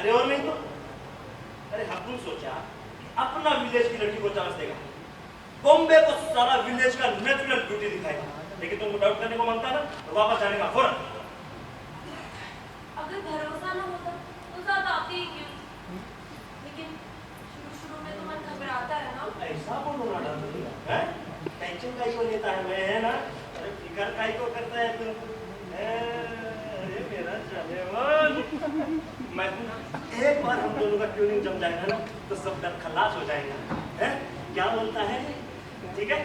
अरे और नहीं तो अरे हम सोचा अपना विलेज की लड़की को चांस देगा, बॉम्बे को सारा विलेज का नेचुरल ब्यूटी दिखाएगा, लेकिन तुमको डाउट करने को मांगता है ना तो वापस जाने का फौरन। अगर भरोसा ना होता तो साथ आती ही क्यों? लेकिन शुरू में तो मन घबराता है ना। ऐसा बोलो ना डांसर, हैं? टेंशन काहे को लेता है, मैं है ना? अरे फिकर काहे को करता है तू? अरे मेरा जाने मन, मैं एक बार हम दोनों का ट्यूनिंग जम जाएगा ना तो सब डर खलास हो जाएगा, हैं? क्या बोलता है? ठीक है?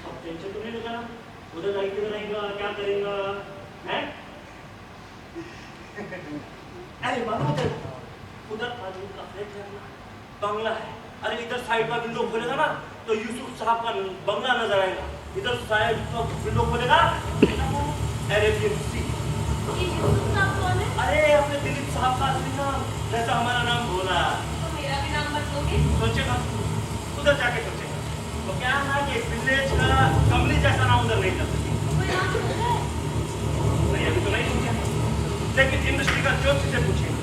अब टेंशन तो नहीं लेगा ना? उधर जाएगा किधर आएगा, क्या करेगा, हैं? अरे मानो उधर आदमी का फ्लैट है ना, बंगला है। अरे इधर साइड का विंडो खोलेगा ना तो यूसुफ साहब का बंगला नजर आएगा, इधर साइड का विंडो खोलेगा अरेबियन सी। ये यूसुफ साहब कौन है? अरे अपने दिलीप साहब का असली नाम, जैसा हमारा नाम भोला। तो मेरा भी नाम बताओगे? सोचेगा, उधर जाके सोचेगा। तो क्या है ना कि विलेज का कमली जैसा नाम उधर नहीं कर सकती। कोई नाम सोचा है? नहीं अभी तो नहीं सोचा, लेकिन इंडस्ट्री का ज्योतिष से पूछेगा।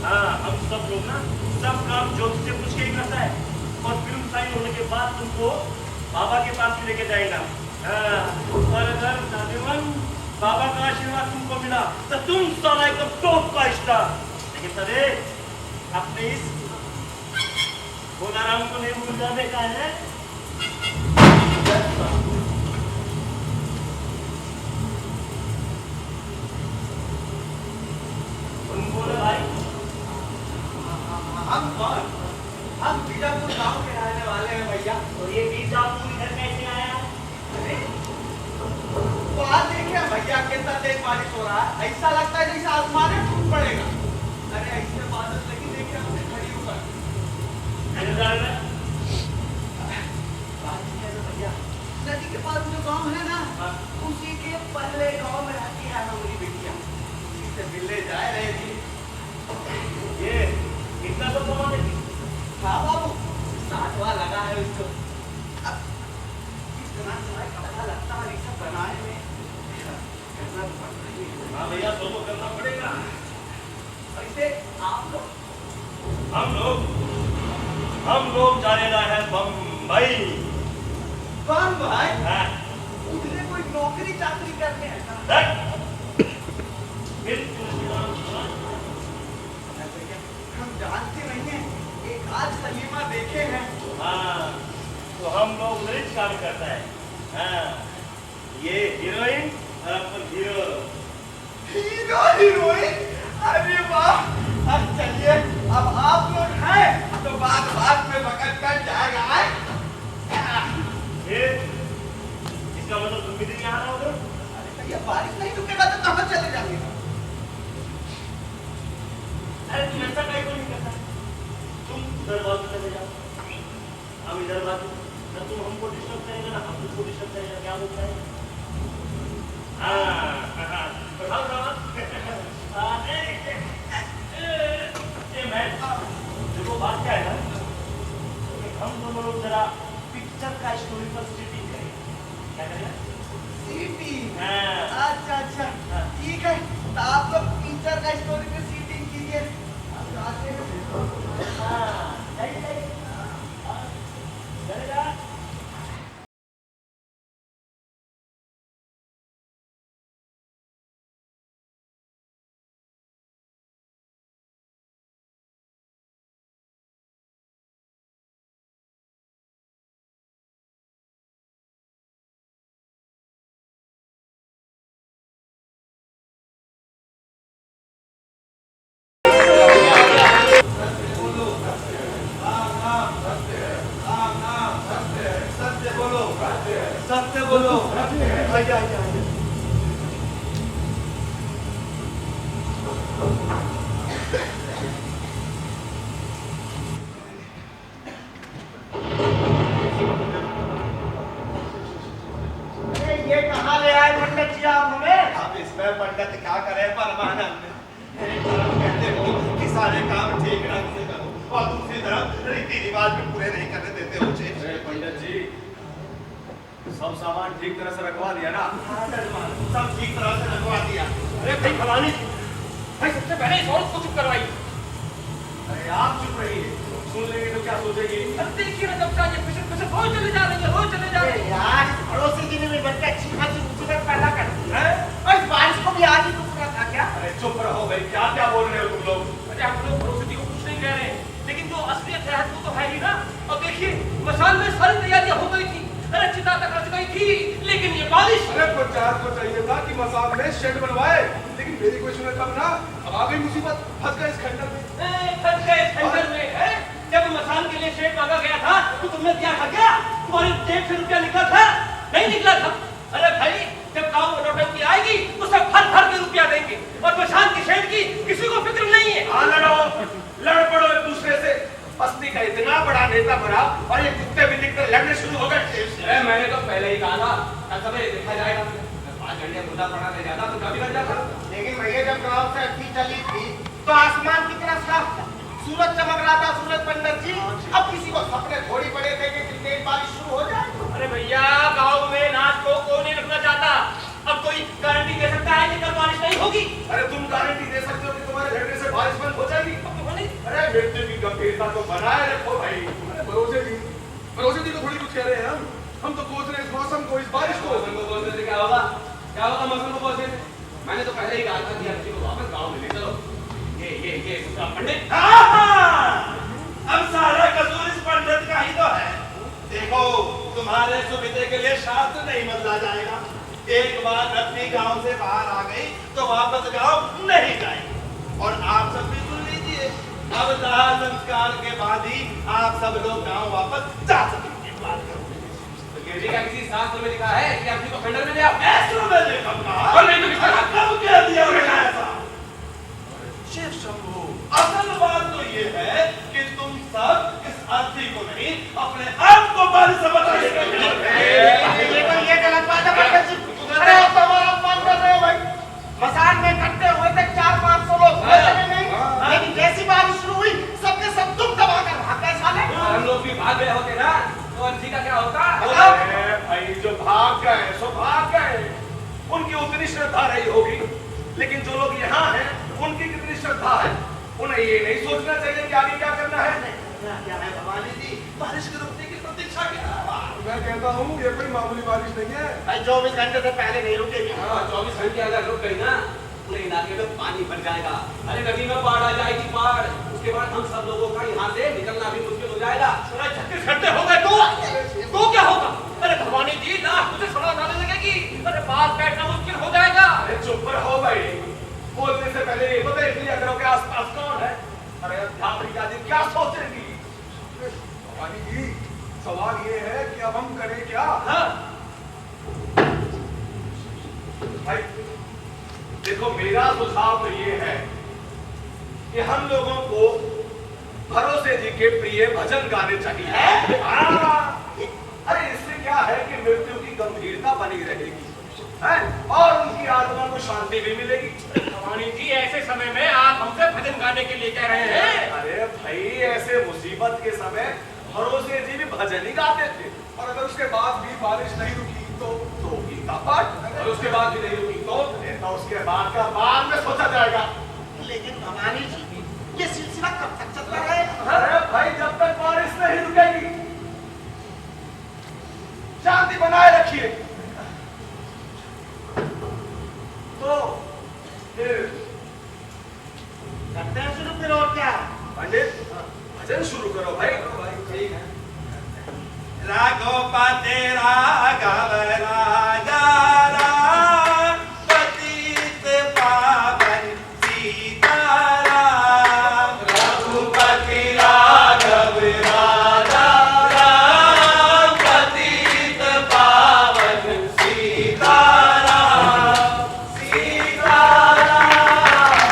हाँ हम सब लोग ना सब काम ज्योतिष से पूछ के ही करता है, और फिल्म साइन होने के बाद तुमको बाबा के पास भी लेके जाएगा। हाँ, और अगर दादेवन बाबा का आशीर्वाद तुमको मिला तो तुम साला एकदम टॉप का स्टार। लेकिन तबे अपने इस भोलाराम को नहीं भूल जाने का है। तुम बोले भाई हम कौन? हम बीजापुर गांव के रहने वाले हैं भैया। तो ये बीजापुर इधर कैसे आया? अरे तो आज देखिए भैया कितना तेज बारिश हो रहा है, ऐसा लगता है जैसे आसमान में टूट पड़ेगा। अरे ऐसे बादल लगी देखिए हमने खड़ी ऊपर। भैया नदी के पास जो गांव है ना, उसी के पहले गांव में रहती है हमारी बेटिया, उसी से मिलने जा रहे थे। ये कितना तो कमा देगी? हाँ बाबू, 7वां लगा है उसको। अब इतना सारा कपड़ा लगता है ये सब बनाने में, करना तो पड़ता ही है। हाँ भैया तो करना पड़ेगा। ऐसे आप लोग हम लोग जाने रहे हैं बम्बई। कौन भाई? हाँ। उधर कोई नौकरी चाकरी करने है क्या? हम जानते नहीं हैं, एक आज सलीमा देखे हैं। हाँ, तो हम लोग उधर ही काम करता है। हाँ, ये हीरोइन और अपन हीरो। Hero heroine? अरे वाह! अब चलिए, अब आप लोग हैं तो बात में पकड़ कर जाएगा। इसका मतलब तुम भी नहीं आ रहा होगा? अरे भैया बारिश नहीं रुकेगा तो कहाँ चले जाएंगे? अरे तुम ऐसा कहीं को नहीं करता, तुम उधर बात चले जाओ, हम इधर बात। ना तुम हमको डिस्टर्ब करेगा ना हम तुमको डिस्टर्ब करेगा, क्या बोलता है? देखो बात क्या है ना, हम दोनों लोग जरा पिक्चर का स्टोरी पर सीटिंग करें, क्या करें? सीटी? हाँ। अच्छा, ठीक है, तो आप लोग पिक्चर का स्टोरी पे सीटिंग कीजिए। अब आते हैं। हाँ, जाइए। चलेगा? सत्य बोलो। आइए। ये कहाँ ले आए पंडित जी आप हमें? अब इसमें पंडित क्या करे परमानंद? एक तरफ कहते हो कि सारे काम ठीक ढंग से करो और दूसरी तरफ रीति रिवाज भी पूरे नहीं करने देते हो। पंडित जी सब सामान ठीक तरह से रखवा दिया ना? सब ठीक तरह से रखवा दिया। अरे भाई भवानी जी, भाई सबसे पहले इस औरत को चुप करवाइए। अरे आप चुप रहिए, सुन लेंगे तो क्या सोचेंगे? अब देखिए ना, जब से ये फिसर फिसर रोज चले जा रही है, रोज चले जा रही है। यार पड़ोसी जी ने भी बनकर अच्छी खासी मुसीबत पैदा कर दी है। और इस बारिश को भी आज ही रुकना था क्या? अरे चुप रहो भाई, क्या क्या बोल रहे हो तुम लोग? अरे हम लोग पड़ोसी जी को कुछ नहीं कह रहे हैं, लेकिन जो असलियत है वो तो है ही ना। अब देखिए मसाल में सारी तैयारियां हो गई थी, अरे चिता तक रच गई थी, लेकिन ये बारिश। अरे पंचायत को चाहिए था कि मसाल में शेड बनवाए, लेकिन मेरी कोई सुने तब ना। अब आ गई मुसीबत, फंस गए इस खंडर में। फंस गए इस खंडर में, है? जब मसाल के लिए शेड मांगा गया था तो तुमने दिया था क्या? तुम्हारी जेब से रुपया निकला था? नहीं निकला था। अरे भाई, जब गांव में नौटंकी आएगी उसे भर भर के रुपया देंगे, और मसाल की शेड की किसी को फिक्र नहीं है। हाँ लड़ो, लड़ पड़ो एक दूसरे से। बस्ती का इतना बड़ा नेता बना और ये कुत्ते भी दिखकर लड़ने शुरू हो गए। मैंने तो पहले ही कहा था, सब देखा जाएगा। 5 घंटे मुद्दा पड़ा ले जाता तो कभी लग जाता। लेकिन भैया जब गांव से अच्छी चली थी तो आसमान कितना साफ था, सूरज चमक रहा था। सूरज पंडित जी, अब किसी को सपने थोड़ी पड़े थे कि तेज बारिश शुरू हो जाए। अरे भैया, गांव में नाच को कोई नहीं रखना चाहता। अब कोई गारंटी दे सकता है कि कल बारिश नहीं होगी? अरे तुम गारंटी दे सकते हो कि तुम्हारे झगड़े से बारिश बंद हो जाएगी? अरे मृत्यु की गंभीरता तो बनाए रखो भाई। अरे भरोसे जी को थोड़ी कुछ कह रहे हैं हम तो सोच रहे हैं इस मौसम को, इस बारिश को। मौसम को बोलने से क्या होगा? क्या होगा मौसम को बोलने से? मैंने तो पहले ही कहा था कि अच्छी को वापस गांव में ले चलो। ये दूसरा पंडित। अब सारा कसूर इस पंडित का ही तो है। देखो, तुम्हारे सुविधे के लिए शास्त्र नहीं बदला जाएगा। एक बार रत्ती गांव से बाहर आ गई तो वापस गांव नहीं जाएगी। और आप सब भी सुन लीजिए, अब दाह संस्कार के बाद ही आप सब लोग गांव वापस जा सकेंगे। बात करो। जी क्या किसी शास्त्र में लिखा है कि अपनी को खंडर में ले आओ? ऐसा मैं देखा था। और नहीं तो किसका? कब कह दिया मैंने ऐसा? शिव शंभू, असल बात तो ये है कि तुम सब इस अर्थी को नहीं, अपने आप को बारिश समझ रहे हो। ये गलत बात है। अरे आप हमारा अपमान कर रहे हो भाई। मसान में इकट्ठे हुए थे 400-500 लोग, नहीं, लेकिन जैसी बारिश शुरू हुई सबके सब तुम दबा कर भाग गए साले। हम लोग भी भाग गए होते ना, तो अर्जी का क्या होता? अरे भाई, जो भाग गए सो भाग गए, उनकी उतनी श्रद्धा रही होगी, लेकिन जो लोग यहाँ हैं उनकी कितनी श्रद्धा है, उन्हें ये नहीं सोचना चाहिए कि आगे क्या करना है। क्या है भवानी जी, बारिश के रुकने की प्रतीक्षा क्या? मैं कहता हूँ ये कोई मामूली बारिश नहीं है। भाई 24 घंटे से पहले नहीं रुकेगी। 24 घंटे अगर रुक गई ना, पूरे इलाके में पानी भर जाएगा। अरे नदी में बाढ़ आ जाएगी, बाढ़। उसके बाद हम सब लोगों का यहाँ से निकलना भी मुश्किल हो जाएगा। 36 घंटे हो गए तो क्या होगा? अरे भवानी जी, ना मुझे सलाह डालने लगेगी। अरे पास बैठना मुश्किल हो जाएगा। अरे चुप रहो भाई, बोलने से पहले ये तो देख लिया करो कि आसपास कौन है। अरे अध्यापिका जी क्या सोचेंगी? भवानी जी, सवाल ये है कि अब हम करें क्या? हाँ? भाई देखो, मेरा सुझाव तो ये है कि हम लोगों को भरोसे जी के प्रिय भजन गाने चाहिए। अरे इससे क्या है कि मृत्यु की गंभीरता बनी रहेगी है? और उनकी आत्मा को शांति भी मिलेगी। भवानी जी, ऐसे समय में आप हमसे भजन गाने के लिए कह रहे हैं? अरे भाई, ऐसे मुसीबत के समय भरोसे जी भी भजन ही गाते थे। और अगर उसके बाद भी बारिश नहीं रुकी तो गीता पाठ, और उसके बाद भी नहीं रुकी तो? तो उसके बाद का बाद में सोचा जाएगा। लेकिन भवानी जी, ये सिलसिला कब तक चलता रहेगा? अरे भाई, जब तक बारिश नहीं रुकेगी शांति बनाए रखिए।